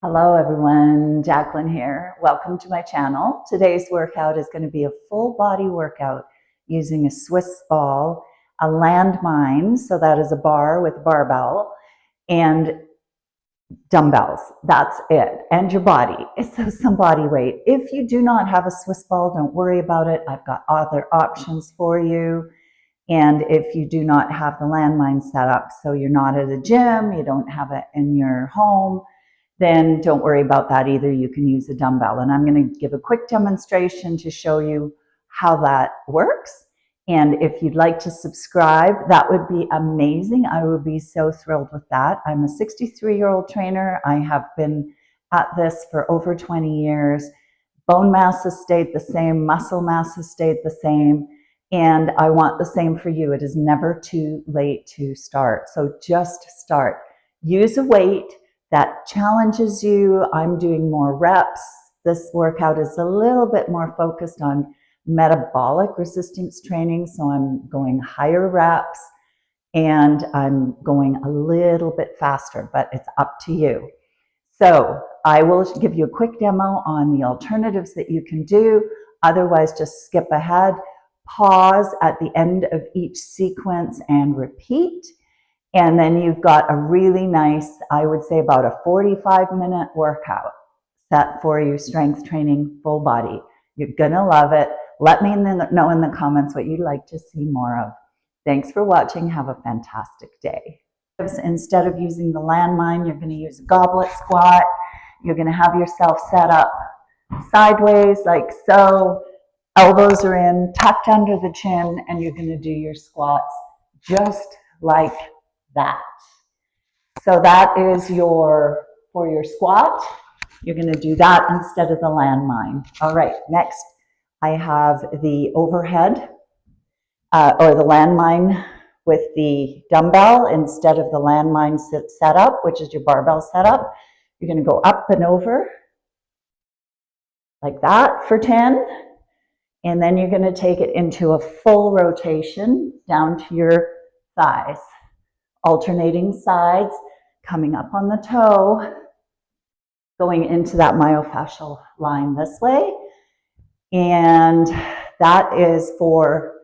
Hello everyone, Jacqueline here. Welcome to my channel. Today's workout is going to be a full body workout using a Swiss ball, a landmine, so that is a bar with barbell, and dumbbells. That's it. And your body. So some body weight. If you do not have a Swiss ball, don't worry about it. I've got other options for you. And if you do not have the landmine set up, so you're not at a gym, you don't have it in your home, then don't worry about that either. You can use a dumbbell. And I'm going to give a quick demonstration to show you how that works. And if you'd like to subscribe, that would be amazing. I would be so thrilled with that. I'm a 63-year-old trainer. I have been at this for over 20 years. Bone mass has stayed the same. Muscle mass has stayed the same. And I want the same for you. It is never too late to start. So just start. Use a weight that challenges you. I'm doing more reps. This workout is a little bit more focused on metabolic resistance training. So I'm going higher reps and I'm going a little bit faster, but it's up to you. So I will give you a quick demo on the alternatives that you can do. Otherwise, just skip ahead, pause at the end of each sequence and repeat. And then you've got a really nice, I would say about a 45-minute workout set for you, strength training, full body. You're gonna love it. Let me know in the comments what you'd like to see more of. Thanks for watching. Have a fantastic day. Instead of using the landmine, you're gonna use a goblet squat. You're gonna have yourself set up sideways like so. Elbows are in, tucked under the chin, and you're gonna do your squats just like that. So that is for your squat. You're going to do that instead of the landmine. All right, next I have the overhead or the landmine with the dumbbell instead of the landmine setup, which is your barbell setup. You're going to go up and over like that for 10. And then you're going to take it into a full rotation down to your thighs. Alternating sides, coming up on the toe, going into that myofascial line this way. And that is for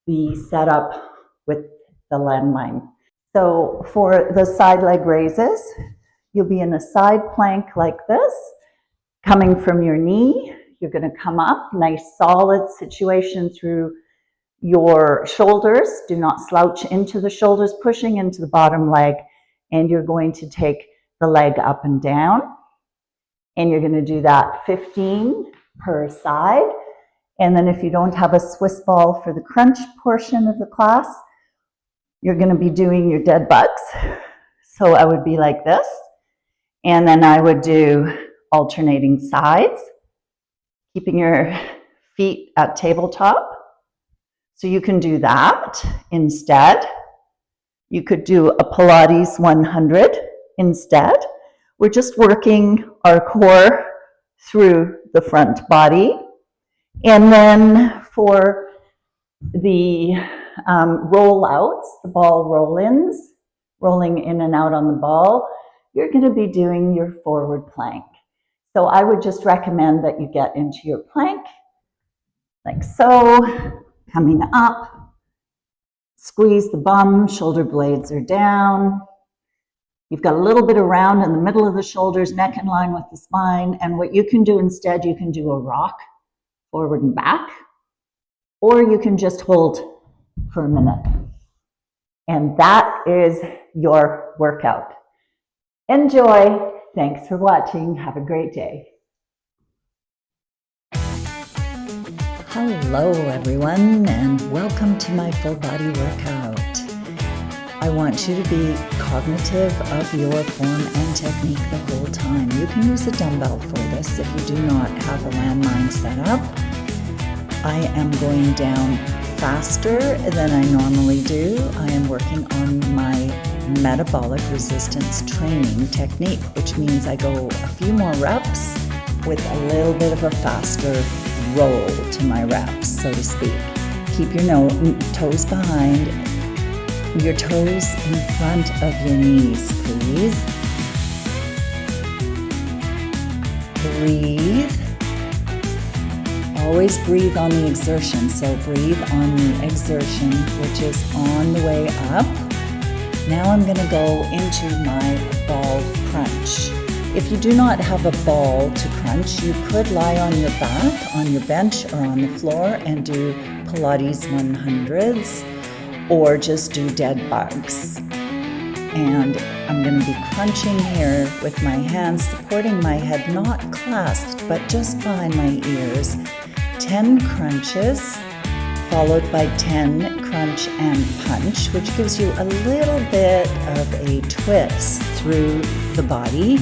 the setup with the landmine. So for the side leg raises, you'll be in a side plank like this, coming from your knee. You're going to come up, nice solid situation through your shoulders. Do not slouch into the shoulders, pushing into the bottom leg, and you're going to take the leg up and down. And you're going to do that 15 per side. And then if you don't have a Swiss ball for the crunch portion of the class, you're going to be doing your dead bugs. So I would be like this. And then I would do alternating sides, keeping your feet at tabletop. So you can do that instead. You could do a Pilates 100 instead. We're just working our core through the front body. And then for the rollouts, the ball roll-ins, rolling in and out on the ball, you're going to be doing your forward plank. So I would just recommend that you get into your plank like so. Coming up, squeeze the bum, shoulder blades are down. You've got a little bit of round in the middle of the shoulders, neck in line with the spine. And what you can do instead, you can do a rock forward and back, or you can just hold for a minute. And that is your workout. Enjoy. Thanks for watching. Have a great day. Hello everyone, and welcome to my full body workout. I want you to be cognitive of your form and technique the whole time. You can use a dumbbell for this if you do not have a landmine set up. I am going down faster than I normally do. I am working on my metabolic resistance training technique, which means I go a few more reps with a little bit of a faster roll to my reps, so to speak. Keep your toes behind, your toes in front of your knees, please. breathe. Always breathe on the exertion. So breathe on the exertion, which is on the way up. Now I'm going to go into my ball crunch. If you do not have a ball to crunch, you could lie on your back, on your bench, or on the floor and do Pilates 100s, or just do dead bugs. And I'm going to be crunching here with my hands supporting my head, not clasped, but just behind my ears. 10 crunches, followed by 10 crunch and punch, which gives you a little bit of a twist through the body.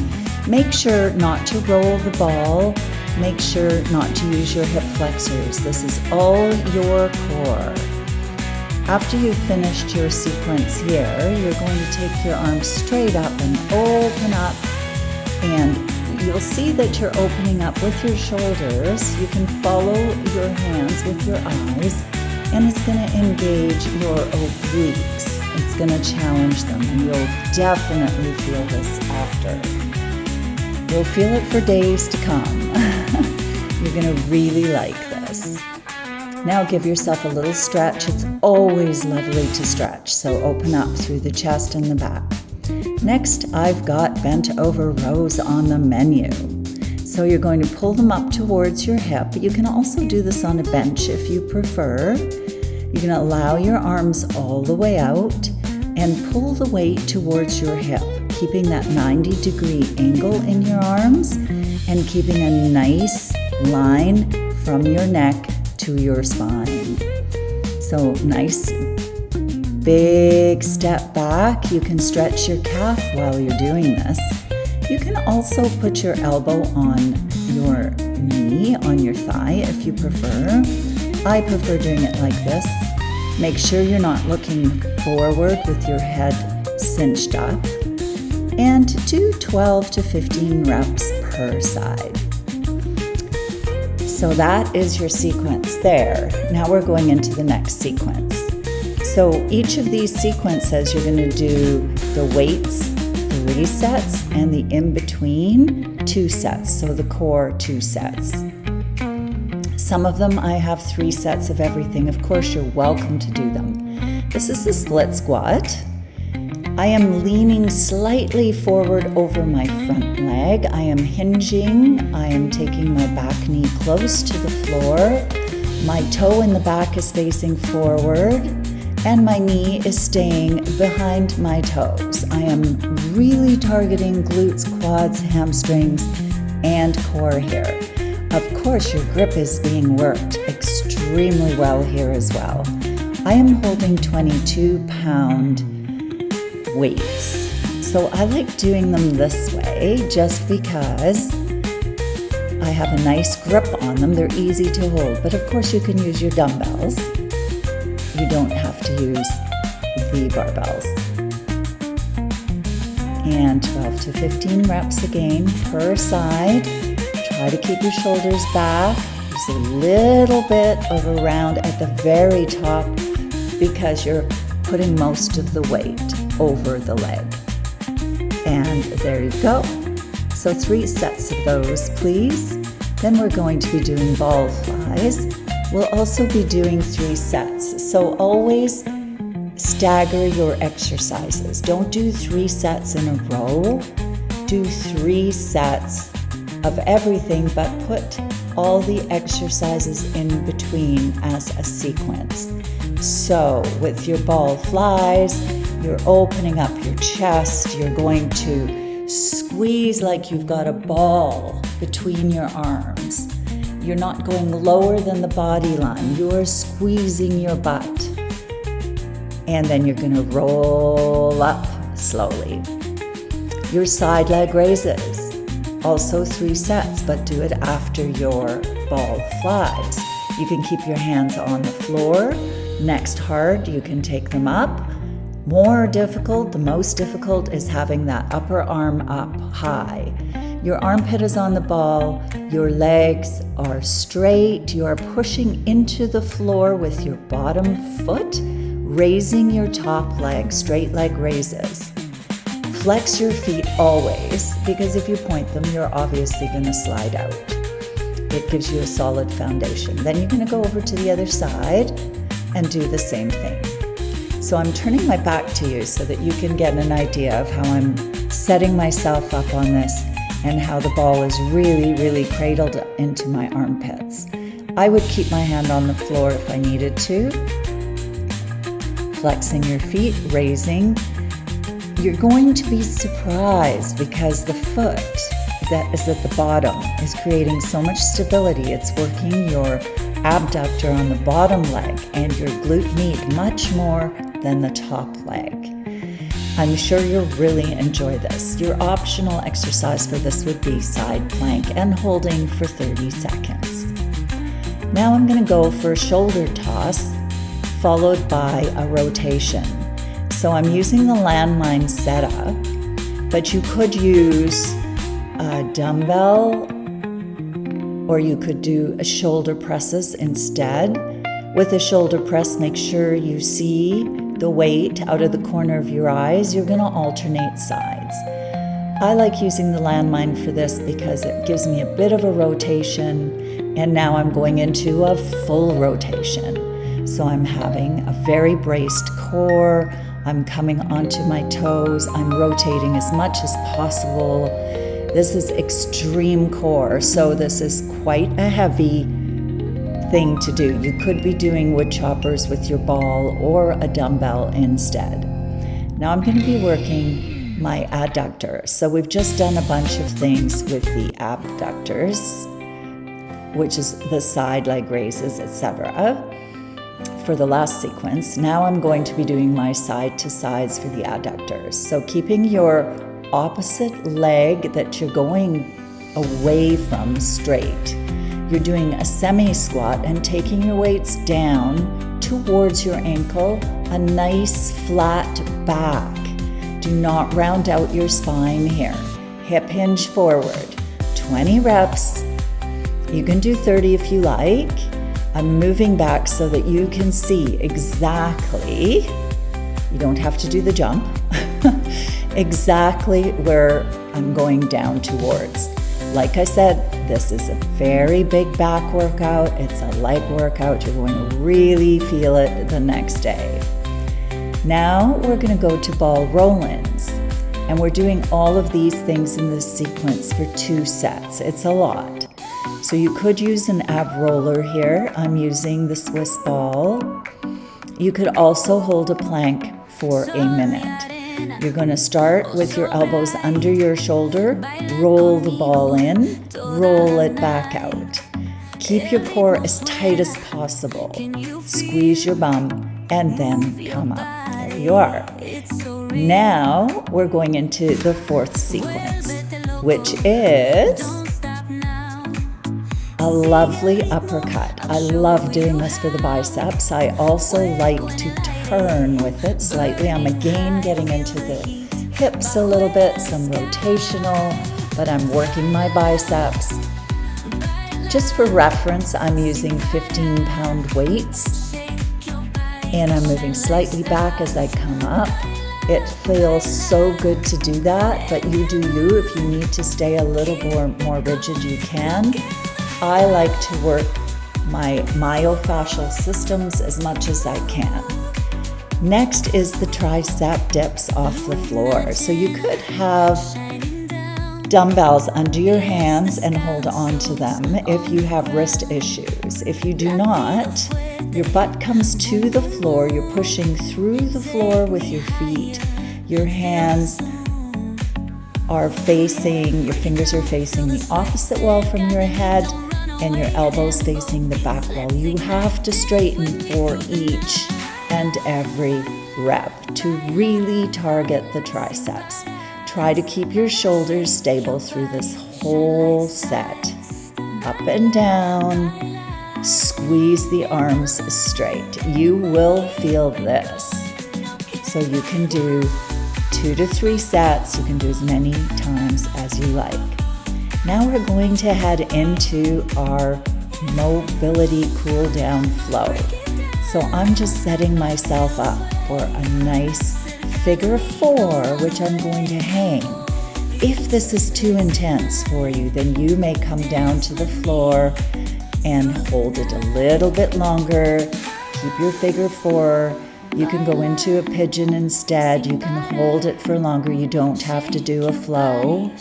Make sure not to roll the ball. Make sure not to use your hip flexors. This is all your core. After you've finished your sequence here, you're going to take your arms straight up and open up, and you'll see that you're opening up with your shoulders. You can follow your hands with your eyes, and it's going to engage your obliques. It's going to challenge them, and you'll definitely feel this after. You'll feel it for days to come. You're going to really like this. Now give yourself a little stretch. It's always lovely to stretch, so open up through the chest and the back. Next, I've got bent over rows on the menu. So you're going to pull them up towards your hip. You can also do this on a bench if you prefer. You're going to allow your arms all the way out and pull the weight towards your hip, keeping that 90-degree angle in your arms and keeping a nice line from your neck to your spine. So nice big step back. You can stretch your calf while you're doing this. You can also put your elbow on your knee, on your thigh if you prefer. I prefer doing it like this. Make sure you're not looking forward with your head cinched up. And do 12 to 15 reps per side. So that is your sequence there. Now we're going into the next sequence. So each of these sequences, you're going to do the weights 3 sets and the in-between 2 sets. So the core 2 sets. Some of them I have 3 sets of everything. Of course, you're welcome to do them. This is the split squat. I am leaning slightly forward over my front leg. I am hinging. I am taking my back knee close to the floor. My toe in the back is facing forward, and my knee is staying behind my toes. I am really targeting glutes, quads, hamstrings, and core here. Of course, your grip is being worked extremely well here as well. I am holding 22-pound weights. So I like doing them this way just because I have a nice grip on them. They're easy to hold, but of course you can use your dumbbells. You don't have to use the barbells. And 12 to 15 reps again per side. Try to keep your shoulders back. There's a little bit of a round at the very top because you're putting most of the weight over the leg. And there you go. So 3 sets of those, please. Then we're going to be doing ball flies. We'll also be doing 3 sets. So always stagger your exercises. Don't do 3 sets in a row. Do 3 sets of everything, but put all the exercises in between as a sequence. So with your ball flies, you're opening up your chest. You're going to squeeze like you've got a ball between your arms. You're not going lower than the body line. You're squeezing your butt. And then you're going to roll up slowly. Your side leg raises. Also 3 sets, but do it after your ball flies. You can keep your hands on the floor. Next hard, you can take them up. More difficult, the most difficult is having that upper arm up high. Your armpit is on the ball, your legs are straight, you are pushing into the floor with your bottom foot, raising your top leg, straight leg raises. Flex your feet always, because if you point them, you're obviously going to slide out. It gives you a solid foundation. Then you're going to go over to the other side and do the same thing. So I'm turning my back to you so that you can get an idea of how I'm setting myself up on this and how the ball is really, really cradled into my armpits. I would keep my hand on the floor if I needed to. Flexing your feet, raising. You're going to be surprised because the foot that is at the bottom is creating so much stability. It's working your abductor on the bottom leg and your glute med much more than the top leg. I'm sure you'll really enjoy this. Your optional exercise for this would be side plank and holding for 30 seconds. Now I'm going to go for a shoulder toss followed by a rotation. So I'm using the landmine setup, but you could use a dumbbell or you could do a shoulder presses instead. With a shoulder press, make sure you see the weight out of the corner of your eyes. You're going to alternate sides. I like using the landmine for this because it gives me a bit of a rotation, and now I'm going into a full rotation. So I'm having a very braced core. I'm coming onto my toes. I'm rotating as much as possible. This is extreme core, so this is quite a heavy thing to do. You could be doing wood choppers with your ball or a dumbbell instead. Now I'm going to be working my adductor. So we've just done a bunch of things with the abductors, which is the side leg raises, etc. for the last sequence. Now I'm going to be doing my side to sides for the adductors. So keeping your opposite leg that you're going away from straight. You're doing a semi-squat and taking your weights down towards your ankle, a nice flat back. Do not round out your spine here. Hip hinge forward. 20 reps. You can do 30 if you like. I'm moving back so that you can see exactly, you don't have to do the jump, exactly where I'm going down towards. Like I said, this is a very big back workout. It's a leg workout. You're going to really feel it the next day. Now we're going to go to ball roll-ins. And we're doing all of these things in this sequence for 2 sets. It's a lot. So you could use an ab roller here. I'm using the Swiss ball. You could also hold a plank for a minute. You're going to start with your elbows under your shoulder, roll the ball in, roll it back out. Keep your core as tight as possible. Squeeze your bum and then come up. There you are. Now we're going into the 4th sequence, which is a lovely uppercut. I love doing this for the biceps. I also like to turn with it slightly. I'm again getting into the hips a little bit, some rotational, but I'm working my biceps. Just for reference, I'm using 15-pound weights, and I'm moving slightly back as I come up. It feels so good to do that, but you do you. If you need to stay a little more rigid, you can. I like to work my myofascial systems as much as I can. Next is the tricep dips off the floor. So you could have dumbbells under your hands and hold on to them if you have wrist issues. If you do not, your butt comes to the floor. You're pushing through the floor with your feet. Your hands are facing, your fingers are facing the opposite wall from your head, and your elbows facing the back wall. You have to straighten for each and every rep to really target the triceps. Try to keep your shoulders stable through this whole set. Up and down. Squeeze the arms straight. You will feel this. So you can do 2 to 3 sets. You can do as many times as you like. Now we're going to head into our mobility cool down flow. So I'm just setting myself up for a nice figure 4, which I'm going to hang. If this is too intense for you, then you may come down to the floor and hold it a little bit longer. Keep your figure 4. You can go into a pigeon instead. You can hold it for longer. You don't have to do a flow.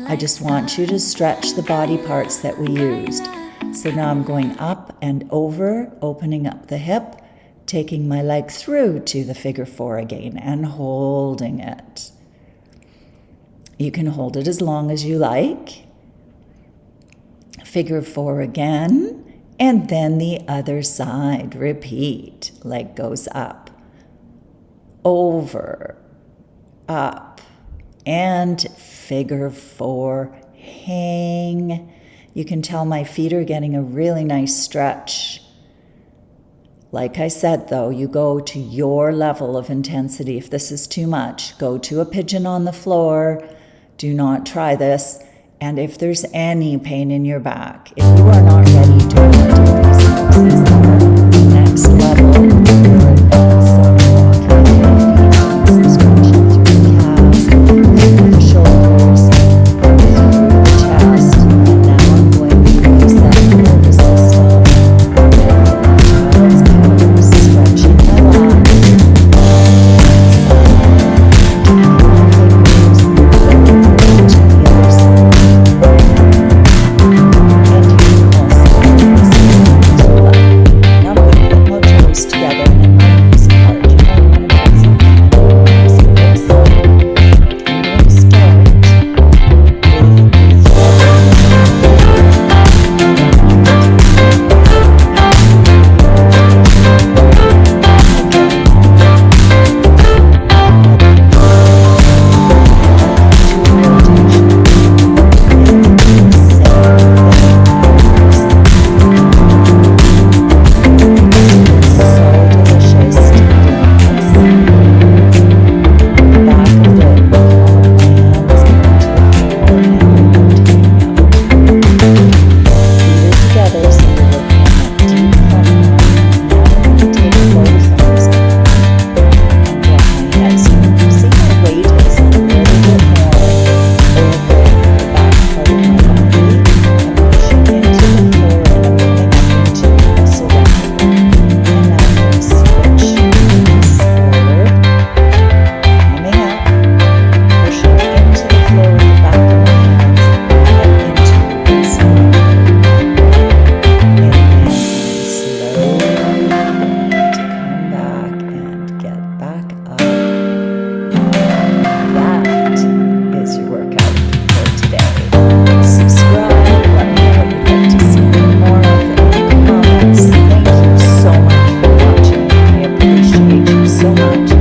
I just want you to stretch the body parts that we used. So now I'm going up and over, opening up the hip, taking my leg through to the figure 4 again and holding it. You can hold it as long as you like. Figure 4 again, and then the other side. Repeat. Leg goes up, over, up, and figure 4. Hang. You can tell my feet are getting a really nice stretch. Like I said, though, you go to your level of intensity. If this is too much, go to a pigeon on the floor. Do not try this. And if there's any pain in your back, if you are not ready to go into these poses, the next level, your advanced walking, stretching through the calves, through the shoulders, through the chest, and now I'm going to use that nervous system. Child's pose, stretching my lats. So much.